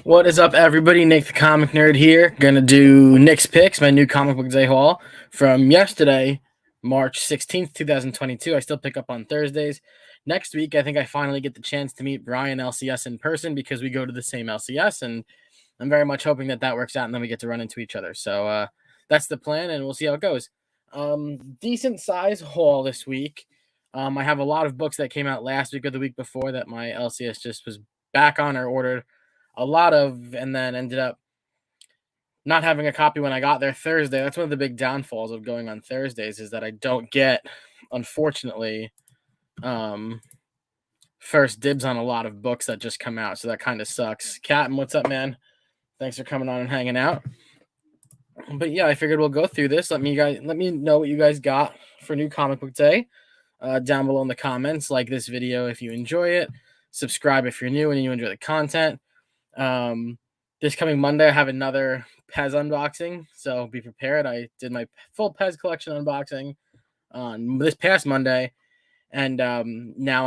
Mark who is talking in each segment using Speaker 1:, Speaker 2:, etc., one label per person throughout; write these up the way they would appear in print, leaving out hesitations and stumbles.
Speaker 1: What is up, everybody? Nick the Comic Nerd here. Gonna do Nick's Picks, my new comic book day haul from yesterday, March 16th, 2022. I still pick up on Thursdays. Next week, I think I finally get the chance to meet Brian LCS in person because we go to the same LCS, and I'm very much hoping that works out and then we get to run into each other. So that's the plan, and we'll see how it goes. Decent size haul this week. I have a lot of books that came out last week or the week before that my LCS just was back on or ordered a lot of, and then ended up not having a copy when I got there Thursday. That's one of the big downfalls of going on Thursdays is that I don't get, unfortunately, first dibs on a lot of books that just come out. So that kind of sucks. Captain, what's up, man? Thanks for coming on and hanging out. But yeah, I figured we'll go through this. Let me know what you guys got for New Comic Book Day down below in the comments. Like this video if you enjoy it. Subscribe if you're new and you enjoy the content. This coming Monday, I have another Pez unboxing, so be prepared. I did my full Pez collection unboxing on this past Monday, and now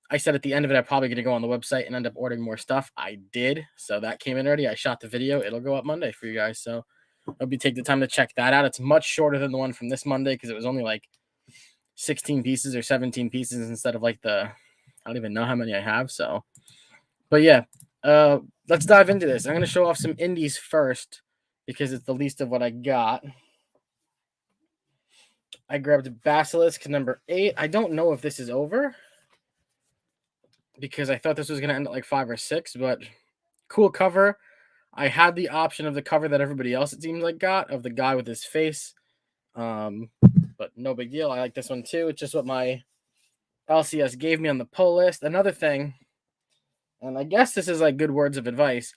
Speaker 1: I said at the end of it, I'm probably going to go on the website and end up ordering more stuff. I did, so that came in already. I shot the video. It'll go up Monday for you guys, so I hope you take the time to check that out. It's much shorter than the one from this Monday because it was only like 16 pieces or 17 pieces instead of like I don't even know how many I have, so. But yeah, let's dive into this. I'm going to show off some indies first because it's the least of what I got. I grabbed Basilisk number 8. I don't know if this is over because I thought this was going to end at like 5 or 6, but cool cover. I had the option of the cover that everybody else, it seems like, got, of the guy with his face. But no big deal. I like this one too. It's just what my LCS gave me on the pull list. Another thing, and I guess this is like good words of advice,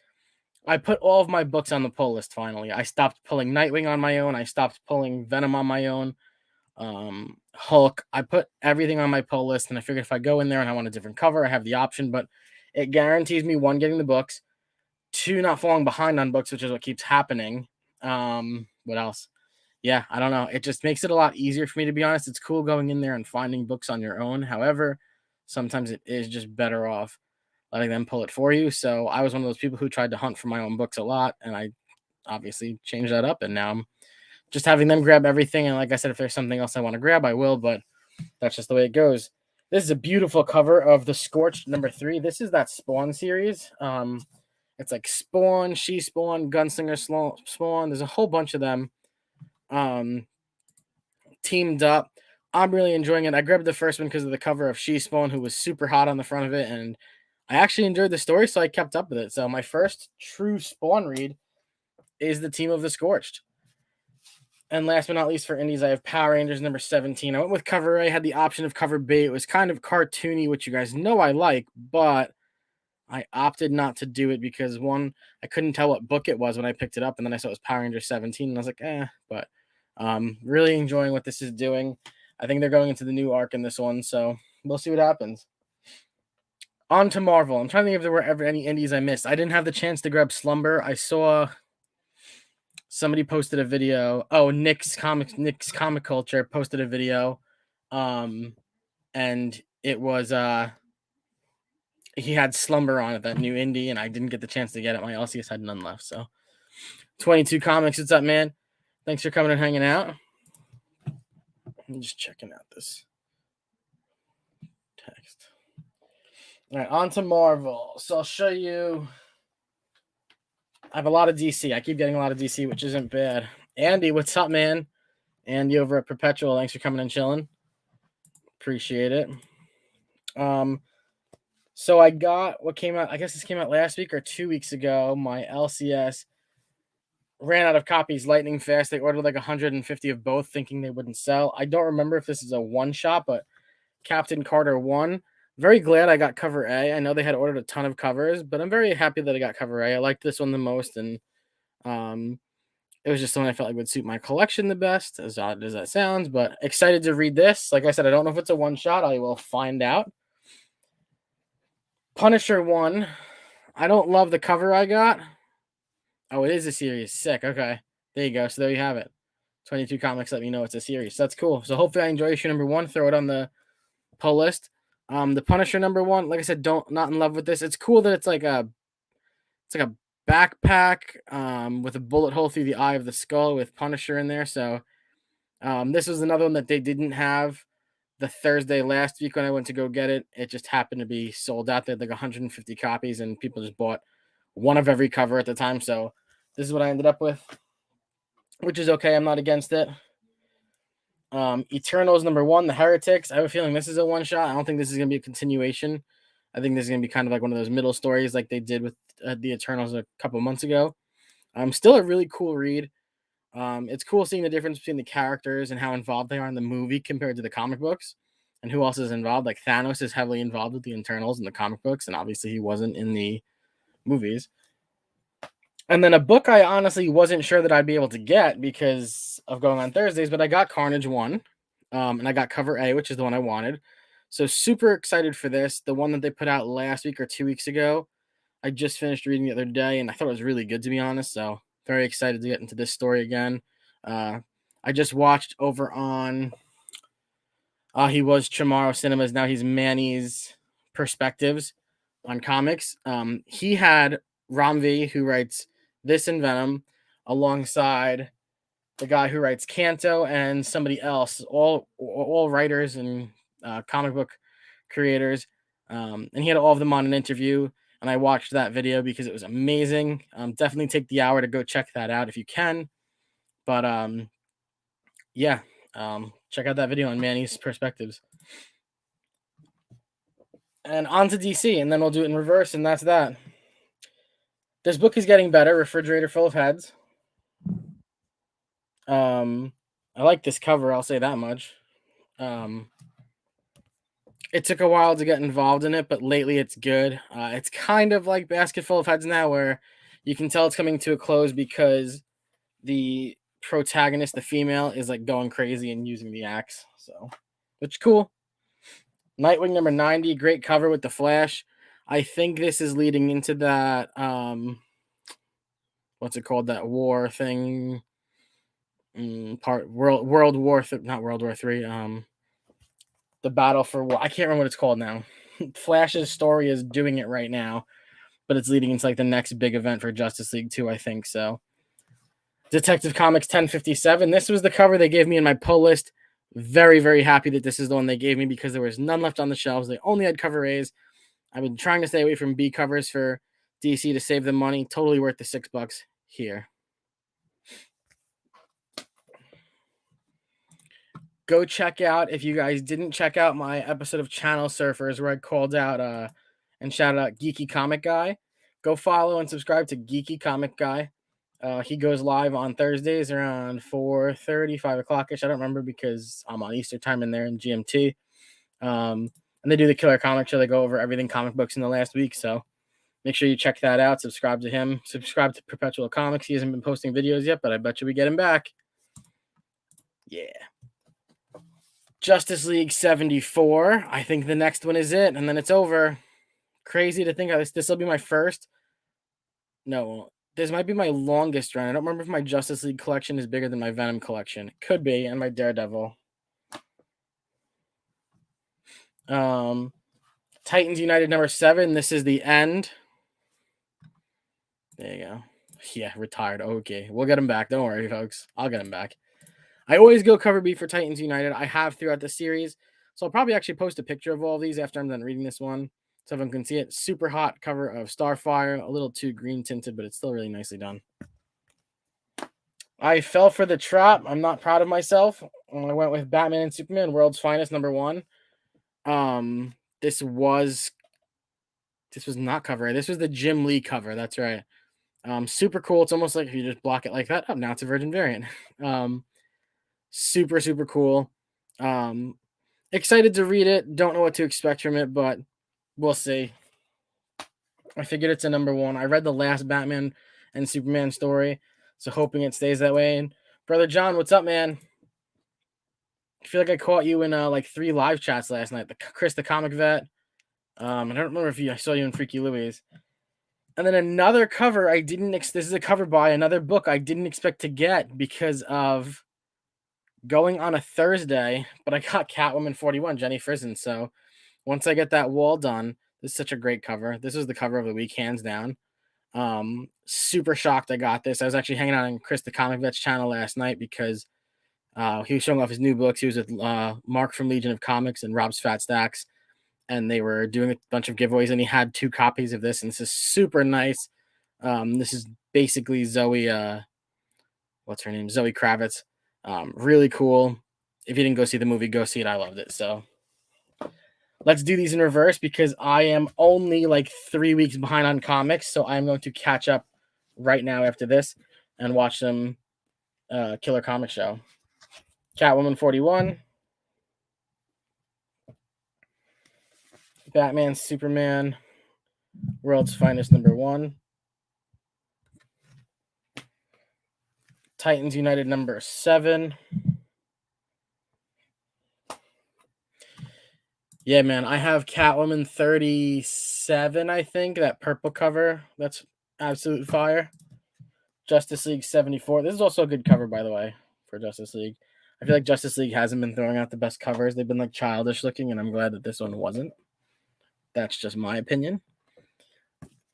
Speaker 1: I put all of my books on the pull list finally. I stopped pulling Nightwing on my own. I stopped pulling Venom on my own. Hulk. I put everything on my pull list, and I figured if I go in there and I want a different cover, I have the option, but it guarantees me, 1, getting the books, 2, not falling behind on books, which is what keeps happening. What else? Yeah, I don't know. It just makes it a lot easier for me, to be honest. It's cool going in there and finding books on your own. However, sometimes it is just better off letting them pull it for you. So I was one of those people who tried to hunt for my own books a lot, and I obviously changed that up, and now I'm just having them grab everything. And like I said, if there's something else I want to grab, I will, but that's just the way it goes. This is a beautiful cover of the Scorch number 3. This is that Spawn series. It's like Spawn, She Spawn, Gunslinger Spawn. There's a whole bunch of them teamed up. I'm really enjoying it. I grabbed the first one because of the cover of She Spawn, who was super hot on the front of it, and I actually enjoyed the story, so I kept up with it. So my first true Spawn read is the Team of the Scorched. And last but not least for indies, I have Power Rangers number 17. I went with cover A, had the option of cover B. It was kind of cartoony, which you guys know I like, but I opted not to do it because, one, I couldn't tell what book it was when I picked it up, and then I saw it was Power Rangers 17, and I was like, but really enjoying what this is doing. I think they're going into the new arc in this one, so we'll see what happens. On to Marvel. I'm trying to think if there were ever any indies I missed. I didn't have the chance to grab Slumber. I saw somebody posted a video. Oh, Nick's Comic Culture posted a video. And it was he had Slumber on it, that new indie, and I didn't get the chance to get it. My LCS had none left. So 22 Comics, what's up, man? Thanks for coming and hanging out. I'm just checking out this text. All right, on to Marvel. So I'll show you. I have a lot of DC. I keep getting a lot of DC, which isn't bad. Andy, what's up, man? Andy over at Perpetual. Thanks for coming and chilling. Appreciate it. So I got what came out. I guess this came out last week or 2 weeks ago. My LCS ran out of copies lightning fast. They ordered like 150 of both, thinking they wouldn't sell. I don't remember if this is a one-shot, but Captain Carter 1. Very glad I got cover A. I know they had ordered a ton of covers, but I'm very happy that I got cover A. I liked this one the most, and it was just something I felt like would suit my collection the best, as odd as that sounds, but excited to read this. Like I said, I don't know if it's a one-shot. I will find out. Punisher 1. I don't love the cover I got. Oh, it is a series. Sick. Okay. There you go. So there you have it. 22 Comics let me know it's a series. That's cool. So hopefully I enjoy issue number 1. Throw it on the pull list. The Punisher number 1, like I said, not in love with this. It's cool that it's like a it's like a backpack with a bullet hole through the eye of the skull with Punisher in there. So this was another one that they didn't have the Thursday last week when I went to go get it. It just happened to be sold out. They had like 150 copies, and people just bought one of every cover at the time. So this is what I ended up with, which is okay. I'm not against it. Eternals #1, the Heretics. I have a feeling this is a one shot. I don't think this is going to be a continuation. I think this is going to be kind of like one of those middle stories like they did with the Eternals a couple months ago. Still a really cool read. It's cool seeing the difference between the characters and how involved they are in the movie compared to the comic books and who else is involved. Like Thanos is heavily involved with the Eternals in the comic books, and obviously he wasn't in the movies. And then a book I honestly wasn't sure that I'd be able to get because of going on Thursdays, but I got Carnage 1, and I got cover A, which is the one I wanted. So super excited for this. The one that they put out last week or 2 weeks ago, I just finished reading the other day, and I thought it was really good, to be honest. So very excited to get into this story again. I just watched over on he was Chamorro Cinemas. Now he's Manny's Perspectives on comics. He had Ramvi, who writes this and Venom, alongside the guy who writes Kanto and somebody else, all writers and comic book creators. And he had all of them on an interview. And I watched that video because it was amazing. Definitely take the hour to go check that out if you can. But yeah, check out that video on Manny's Perspectives. And on to DC, and then we'll do it in reverse, and that's that. This book is getting better. Refrigerator Full of Heads. I like this cover, I'll say that much. It took a while to get involved in it, but lately it's good. It's kind of like Basket Full of Heads now, where you can tell it's coming to a close because the protagonist, the female, is like going crazy and using the axe. So, which is cool. Nightwing #90, great cover with the Flash. I think this is leading into that what's it called? That war thing. World War not World War III. The battle for war. I can't remember what it's called now. Flash's story is doing it right now, but it's leading into like the next big event for Justice League 2, I think so. Detective Comics 1057. This was the cover they gave me in my pull list. Very, very happy that this is the one they gave me because there was none left on the shelves. They only had cover A's. I've been trying to stay away from B covers for DC to save them money. Totally worth the $6 here. Go check out, if you guys didn't check out my episode of Channel Surfers where I called out and shouted out Geeky Comic Guy, go follow and subscribe to Geeky Comic Guy. He goes live on Thursdays around 4:30, 5 o'clock-ish. I don't remember because I'm on Easter time in there in GMT. And they do the Killer Comic Show. They go over everything comic books in the last week. So make sure you check that out. Subscribe to him. Subscribe to Perpetual Comics. He hasn't been posting videos yet, but I bet you we get him back. Yeah. Justice League 74. I think the next one is it, and then it's over. Crazy to think of this. This will be my first. No, this might be my longest run. I don't remember if my Justice League collection is bigger than my Venom collection. It could be, and my Daredevil. Titans United #7. This is the end. There you go. Yeah, retired. Okay, we'll get him back. Don't worry, folks. I'll get him back. I always go cover B for Titans United. I have throughout the series. So I'll probably actually post a picture of all of these after I'm done reading this one, so everyone can see it. Super hot cover of Starfire. A little too green tinted, but it's still really nicely done. I fell for the trap. I'm not proud of myself. I went with Batman and Superman, World's Finest #1. This was not cover. This was the Jim Lee cover. That's right. Super cool. It's almost like if you just block it like that. Oh, now it's a Virgin variant. Super, super cool. Excited to read it. Don't know what to expect from it, but we'll see. I figured it's a #1. I read the last Batman and Superman story, so hoping it stays that way. And Brother John, what's up, man? I feel like I caught you in like 3 live chats last night. Chris the Comic Vet. I don't remember if I saw you in Freaky Louie's. And then another cover I didn't. This is a cover by another book I didn't expect to get because of going on a Thursday, but I got Catwoman 41, Jenny Frison. So once I get that wall done, this is such a great cover. This is the cover of the week, hands down. Super shocked I got this. I was actually hanging out on Chris the Comic Vet's channel last night because he was showing off his new books. He was with Mark from Legion of Comics and Rob's Fat Stacks, and they were doing a bunch of giveaways, and he had 2 copies of this, and this is super nice. This is basically Zoe, what's her name? Zoe Kravitz. Really cool. If you didn't go see the movie, go see it. I loved it. So let's do these in reverse because I am only like 3 weeks behind on comics. So I'm going to catch up right now after this and watch some Killer Comic Show. Catwoman 41. Batman, Superman, World's Finest #1. Titans United #7. Yeah, man, I have Catwoman 37, I think, that purple cover. That's absolute fire. Justice League 74. This is also a good cover, by the way, for Justice League. I feel like Justice League hasn't been throwing out the best covers. They've been like childish looking, and I'm glad that this one wasn't. That's just my opinion.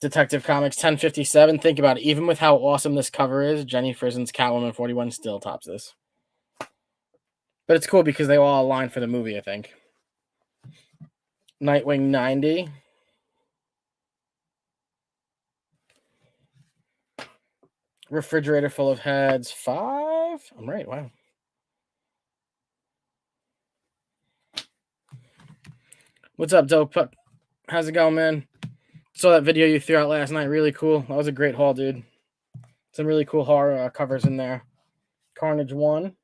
Speaker 1: Detective Comics 1057. Think about it. Even with how awesome this cover is, Jenny Frison's Catwoman 41 still tops this. But it's cool because they all align for the movie, I think. Nightwing 90. Refrigerator Full of Heads 5. I'm right. Wow. What's up, Dope? How's it going, man? Saw that video you threw out last night. Really cool. That was a great haul, dude. Some really cool horror covers in there. Carnage 1.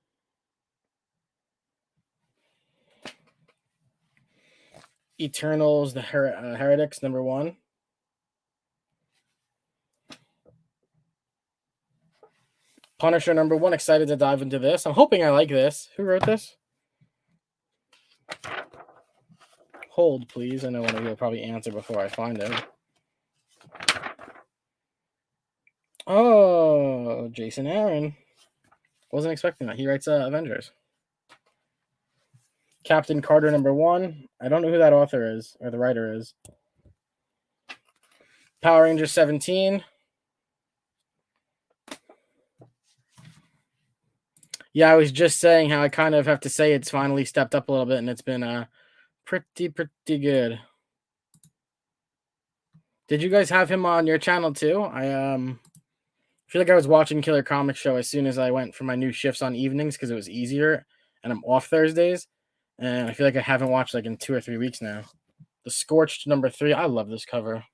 Speaker 1: Eternals, the Heretics #1. Punisher #1. Excited to dive into this. I'm hoping I like this. Who wrote this? Hold, please. I know one of you will probably answer before I find it. Oh, Jason Aaron. Wasn't expecting that. He writes Avengers. Captain Carter #1. I don't know who that author is or the writer is. Power Rangers 17. Yeah, I was just saying how I kind of have to say it's finally stepped up a little bit, and it's been pretty good. Did you guys have him on your channel too? I feel like I was watching Killer Comic Show as soon as I went for my new shifts on evenings because it was easier, and I'm off Thursdays. And I feel like I haven't watched like in 2 or 3 weeks now. The Scorched #3. I love this cover.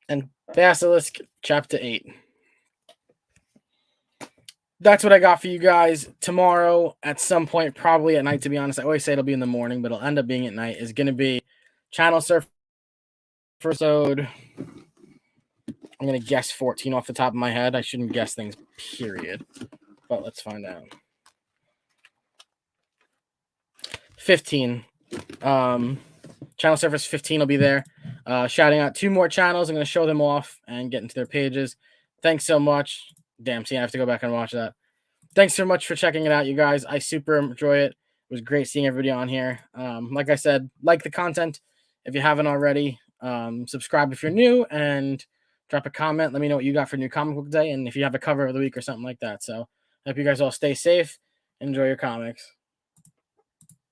Speaker 1: And Basilisk Chapter 8. That's what I got for you guys. Tomorrow at some point, probably at night, to be honest. I always say it'll be in the morning, but it'll end up being at night. Is going to be Channel Surf episode. I'm going to guess 14 off the top of my head. I shouldn't guess things, period. But let's find out. 15. Channel Surface 15 will be there. Shouting out 2 more channels. I'm going to show them off and get into their pages. Thanks so much. Damn, see, I have to go back and watch that. Thanks so much for checking it out, you guys. I super enjoy it. It was great seeing everybody on here. Like I said, like the content if you haven't already. Subscribe if you're new, and drop a comment. Let me know what you got for New Comic Book Day, and if you have a cover of the week or something like that. So I hope you guys all stay safe. Enjoy your comics.